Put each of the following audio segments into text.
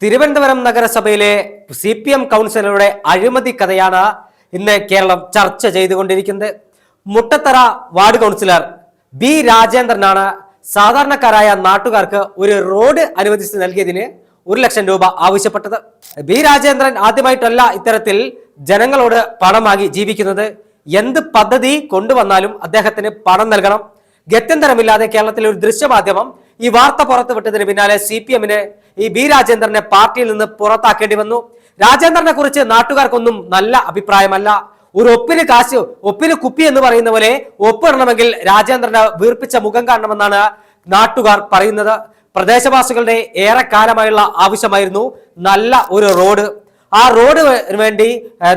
തിരുവനന്തപുരം നഗരസഭയിലെ CPM കൗൺസിലറുടെ അഴിമതി കഥയാണ് ഇന്ന് കേരളം ചർച്ച ചെയ്തുകൊണ്ടിരിക്കുന്നത്. മുട്ടത്തറ വാർഡ് കൗൺസിലർ ബി രാജേന്ദ്രനാണ് സാധാരണക്കാരായ നാട്ടുകാർക്ക് ഒരു റോഡ് അനുവദിച്ച് നൽകിയതിന് 1 ലക്ഷം രൂപ ആവശ്യപ്പെട്ടത്. ബി രാജേന്ദ്രൻ ആദ്യമായിട്ടല്ല ഇത്തരത്തിൽ ജനങ്ങളോട് പണം വാങ്ങി ജീവിക്കുന്നത്. എന്ത് പദ്ധതി കൊണ്ടുവന്നാലും അദ്ദേഹത്തിന് പണം നൽകണം. ഗത്യന്തരമില്ലാതെ കേരളത്തിലെ ഒരു ദൃശ്യമാധ്യമം ഈ വാർത്ത പുറത്തുവിട്ടതിന് പിന്നാലെ CPMന് ഈ ബി രാജേന്ദ്രനെ പാർട്ടിയിൽ നിന്ന് പുറത്താക്കേണ്ടി വന്നു. രാജേന്ദ്രനെ കുറിച്ച് നാട്ടുകാർക്കൊന്നും നല്ല അഭിപ്രായമല്ല. ഒരു ഒപ്പിന് കുപ്പി എന്ന് പറയുന്ന പോലെ ഒപ്പിടണമെങ്കിൽ രാജേന്ദ്രന് വീർപ്പിച്ച മുഖം കാണണമെന്നാണ് നാട്ടുകാർ പറയുന്നത്. പ്രദേശവാസികളുടെ ഏറെക്കാലമായുള്ള ആവശ്യമായിരുന്നു നല്ല ഒരു റോഡ്. ആ റോഡ് വേണ്ടി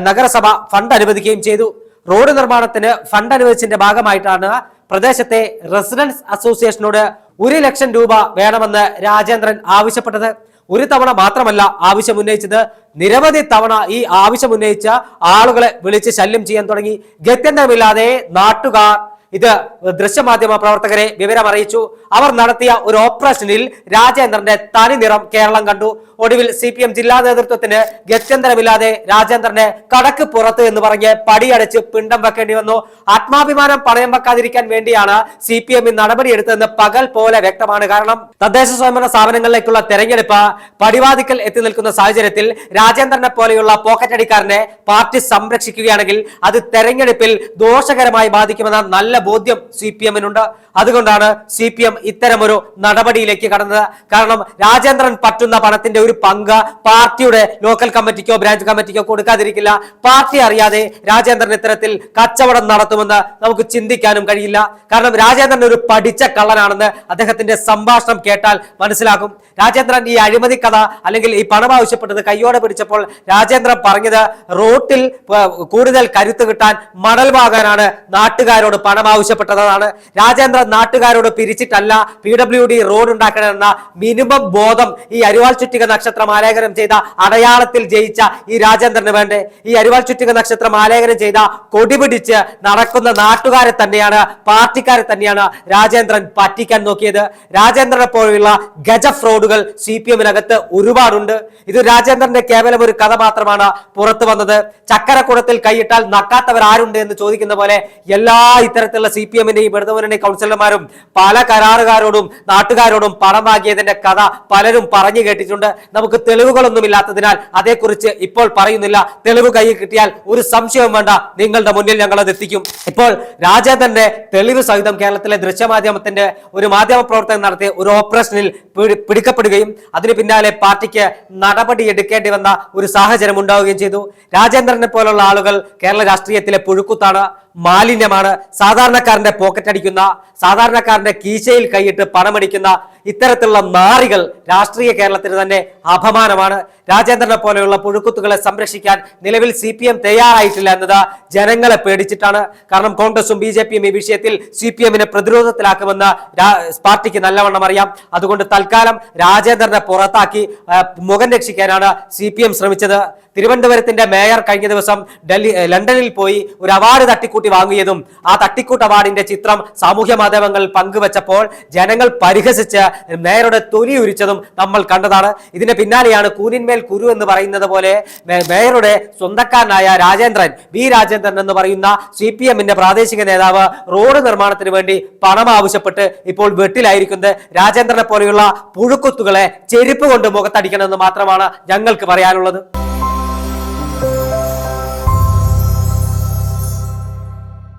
നഗരസഭ ഫണ്ട് അനുവദിക്കുകയും ചെയ്തു. റോഡ് നിർമ്മാണത്തിന് ഫണ്ട് അനുവദിച്ചതിന്റെ ഭാഗമായിട്ടാണ് പ്രദേശത്തെ റെസിഡൻസ് അസോസിയേഷനോട് 1 ലക്ഷം രൂപ വേണമെന്ന് രാജേന്ദ്രൻ ആവശ്യപ്പെട്ടത്. ഒരു തവണ മാത്രമല്ല ആവശ്യം ഉന്നയിച്ചത്, നിരവധി തവണ ഈ ആവശ്യം ഉന്നയിച്ച ആളുകളെ വിളിച്ച് ശല്യം ചെയ്യാൻ തുടങ്ങി. ഗത്യന്തരമില്ലാതെ നാട്ടുകാർ ഇത് ദൃശ്യമാധ്യമ പ്രവർത്തകരെ വിവരം അറിയിച്ചു. അവർ നടത്തിയ ഒരു ഓപ്പറേഷനിൽ രാജേന്ദ്രന്റെ തനി നിറം കേരളം കണ്ടു. ഒടുവിൽ CPM ജില്ലാ നേതൃത്വത്തിന് ഗത്യന്തരമില്ലാതെ രാജേന്ദ്രനെ കടക്ക് പുറത്ത് എന്ന് പറഞ്ഞ് പടിയടച്ച് പിണ്ടം വെക്കേണ്ടി വന്നു. ആത്മാഭിമാനം പണയം വെക്കാതിരിക്കാൻ വേണ്ടിയാണ് CPM നടപടിയെടുത്തതെന്ന് പകൽ പോലെ വ്യക്തമാണ്. കാരണം തദ്ദേശ സ്വയംഭരണ സ്ഥാപനങ്ങളിലേക്കുള്ള തെരഞ്ഞെടുപ്പ് പടിവാതിക്കൽ എത്തി നിൽക്കുന്ന സാഹചര്യത്തിൽ രാജേന്ദ്രനെ പോലെയുള്ള പോക്കറ്റടിക്കാരനെ പാർട്ടി സംരക്ഷിക്കുകയാണെങ്കിൽ അത് തെരഞ്ഞെടുപ്പിൽ ദോഷകരമായി ബാധിക്കുമെന്ന നല്ല ബോധ്യം CPMനുണ്ട്. അതുകൊണ്ടാണ് CPM ഇത്തരമൊരു നടപടിയിലേക്ക് കടന്നത്. കാരണം രാജേന്ദ്രൻ പറ്റുന്ന പണത്തിന്റെ ഒരു പങ്ക് പാർട്ടിയുടെ ലോക്കൽ കമ്മിറ്റിക്കോ ബ്രാഞ്ച് കമ്മിറ്റിക്കോ കൊടുക്കാതിരിക്കില്ല. പാർട്ടി അറിയാതെ രാജേന്ദ്രൻ ഇത്തരത്തിൽ കച്ചവടം നടത്തുമെന്ന് നമുക്ക് ചിന്തിക്കാനും കഴിയില്ല. കാരണം രാജേന്ദ്രൻ ഒരു പഠിച്ച കള്ളനാണെന്ന് അദ്ദേഹത്തിന്റെ സംഭാഷണം കേട്ടാൽ മനസ്സിലാകും. രാജേന്ദ്രൻ ഈ അഴിമതി കഥ അല്ലെങ്കിൽ ഈ പണം ആവശ്യപ്പെട്ടത് കയ്യോടെ പിടിച്ചപ്പോൾ രാജേന്ദ്രൻ പറഞ്ഞത് റോട്ടിൽ കൂടുതൽ കരുത്ത് കിട്ടാൻ മണൽ വാങ്ങാനാണ് നാട്ടുകാരോട് പണം ആവശ്യപ്പെട്ടതാണ്. രാജേന്ദ്രൻ നാട്ടുകാരോട് പിരിച്ചിട്ടല്ല PWD റോഡ് ഉണ്ടാക്കണമെന്ന മിനിമം ബോധം ഈ അരിവാൾ ചുറ്റിക നക്ഷത്രം ആലേഖനം ചെയ്ത അടയാളത്തിൽ ജയിച്ച ഈ രാജേന്ദ്രന് വേണ്ടേ? ഈ അരിവാൾ ചുറ്റിക നക്ഷത്രം ആലേഖനം ചെയ്ത കൊടി പിടിച്ച് നടക്കുന്ന നാട്ടുകാരെ തന്നെയാണ്, പാർട്ടിക്കാരെ തന്നെയാണ് രാജേന്ദ്രൻ പറ്റിക്കാൻ നോക്കിയത്. രാജേന്ദ്രനെ പോലെയുള്ള ഗജ ഫ്രോഡുകൾ CPMനകത്ത് ഒരുപാടുണ്ട്. ഇത് രാജേന്ദ്രന്റെ കേവലം ഒരു കഥ മാത്രമാണ് പുറത്തു വന്നത്. ചക്കരക്കുടത്തിൽ കൈയിട്ടാൽ നക്കാത്തവർ ആരുണ്ട് എന്ന് ചോദിക്കുന്ന പോലെ എല്ലാ ഇത്തരത്തിലുള്ള CPMന്റെയും ഇടതുമുന്നണി കൗൺസിലർമാരും പല കരാറുകാരോടും നാട്ടുകാരോടും പണം വാങ്ങിയതിന്റെ കഥ പലരും പറഞ്ഞു കേട്ടിട്ടുണ്ട്. നമുക്ക് തെളിവുകളൊന്നും ഇല്ലാത്തതിനാൽ അതേക്കുറിച്ച് ഇപ്പോൾ പറയുന്നില്ല. തെളിവ് കൈ കിട്ടിയാൽ ഒരു സംശയവും വേണ്ട, നിങ്ങളുടെ മുന്നിൽ ഞങ്ങൾ അത് എത്തിക്കും. ഇപ്പോൾ രാജേന്ദ്രന്റെ തെളിവ് സഹിതം കേരളത്തിലെ ദൃശ്യമാധ്യമത്തിന്റെ ഒരു മാധ്യമ പ്രവർത്തകൻ നടത്തിയ ഒരു ഓപ്പറേഷനിൽ പിടിക്കപ്പെടുകയും അതിന് പിന്നാലെ പാർട്ടിക്ക് നടപടി എടുക്കേണ്ടി വന്ന ഒരു സാഹചര്യം ഉണ്ടാവുകയും ചെയ്തു. രാജേന്ദ്രനെ പോലുള്ള ആളുകൾ കേരള രാഷ്ട്രീയത്തിലെ പുഴുക്കുത്താണ്, മാലിന്യമാണ്. സാധാരണക്കാരന്റെ പോക്കറ്റ് അടിക്കുന്ന, സാധാരണക്കാരന്റെ കീശയിൽ കൈയിട്ട് പണമടിക്കുന്ന ഇത്തരത്തിലുള്ള നാറികൾ രാഷ്ട്രീയ കേരളത്തിന് തന്നെ അപമാനമാണ്. രാജേന്ദ്രനെ പോലെയുള്ള പുഴുക്കുത്തുകളെ സംരക്ഷിക്കാൻ നിലവിൽ CPM തയ്യാറായിട്ടില്ല എന്നത് ജനങ്ങളെ പേടിച്ചിട്ടാണ്. കാരണം കോൺഗ്രസും BJPയും ഈ വിഷയത്തിൽ CPMനെ പ്രതിരോധത്തിലാക്കുമെന്ന് പാർട്ടിക്ക് നല്ലവണ്ണം അറിയാം. അതുകൊണ്ട് തൽക്കാലം രാജേന്ദ്രനെ പുറത്താക്കി മുഖം രക്ഷിക്കാനാണ് CPM ശ്രമിച്ചത്. തിരുവനന്തപുരത്തിന്റെ മേയർ കഴിഞ്ഞ ദിവസം ലണ്ടനിൽ പോയി ഒരു അവാർഡ് തട്ടിക്കൂട്ടി വാങ്ങിയതും ആ തട്ടിക്കൂട്ട് അവാർഡിന്റെ ചിത്രം സാമൂഹ്യ മാധ്യമങ്ങളിൽ പങ്കുവച്ചപ്പോൾ ജനങ്ങൾ പരിഹസിച്ച് മേയറുടെ തൊലി ഉരിച്ചതും നമ്മൾ കണ്ടതാണ്. ഇതിന് പിന്നാലെയാണ് കൂനിന്മേൽ കുരു എന്ന് പറയുന്നത് പോലെ മേയറുടെ സ്വന്തക്കാരനായ രാജേന്ദ്രൻ, ബി രാജേന്ദ്രൻ എന്ന് പറയുന്ന CPMന്റെ പ്രാദേശിക നേതാവ് റോഡ് നിർമ്മാണത്തിന് വേണ്ടി പണം ആവശ്യപ്പെട്ട് ഇപ്പോൾ വെട്ടിലായിരിക്കുന്നത്. രാജേന്ദ്രനെ പോലെയുള്ള പുഴുക്കുത്തുകളെ ചെരുപ്പ് കൊണ്ട് മുഖത്തടിക്കണമെന്ന് മാത്രമാണ് ഞങ്ങൾക്ക് പറയാനുള്ളത്.